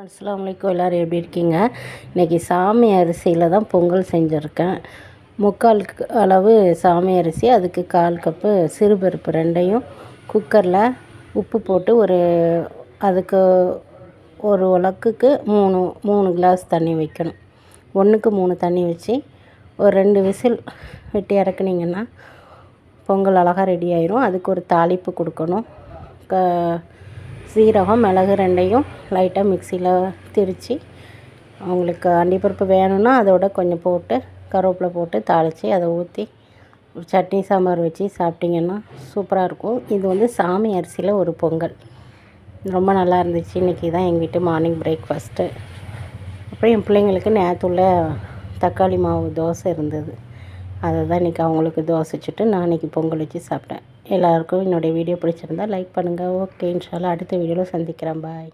அஸ்ஸலாமு அலைக்கும். எல்லோரும் எப்படி இருக்கீங்க? இன்றைக்கி சாமி அரிசியில் தான் பொங்கல் செஞ்சுருக்கேன். 3/4 அளவு சாமி அரிசி, அதுக்கு 1/4 கப்பு சிறுபருப்பு ரெண்டையும் குக்கரில் உப்பு போட்டு அதுக்கு ஒரு உலக்குக்கு 3 கிளாஸ் தண்ணி வைக்கணும். 1க்கு 3 தண்ணி வச்சு ஒரு 2 விசில் விட்டு இறக்குனிங்கன்னா பொங்கல் அழகாக ரெடி ஆயிரும். அதுக்கு ஒரு தாளிப்பு கொடுக்கணும். சீரகம், மிளகு ரெண்டையும் லைட்டாக மிக்சியில் திரித்து, அவங்களுக்கு அண்டிப்பருப்பு வேணும்னா அதோட கொஞ்சம் போட்டு கருவேப்பிலை போட்டு தாளித்து அதை ஊற்றி ஒரு சட்னி சாம்பார் வச்சு சாப்பிட்டிங்கன்னா சூப்பராக இருக்கும். இது சாமி அரிசியில் ஒரு பொங்கல் ரொம்ப நல்லா இருந்துச்சு. இன்றைக்கி தான் எங்கள் வீட்டு மார்னிங் பிரேக்ஃபாஸ்ட்டு. அப்புறம் என் பிள்ளைங்களுக்கு நேற்றுள்ள தக்காளி மாவு தோசை இருந்தது. அதை தான் இன்றைக்கி அவங்களுக்கு தோசை வச்சுட்டு நான் இன்றைக்கி பொங்கல் வச்சு சாப்பிட்டேன். எல்லாருக்கும் என்னுடைய வீடியோ பிடிச்சிருந்தா லைக் பண்ணுங்கள். ஓகே, இன்ஷால்லா அடுத்த வீடியோவில் சந்திக்கிறேன். பாய்.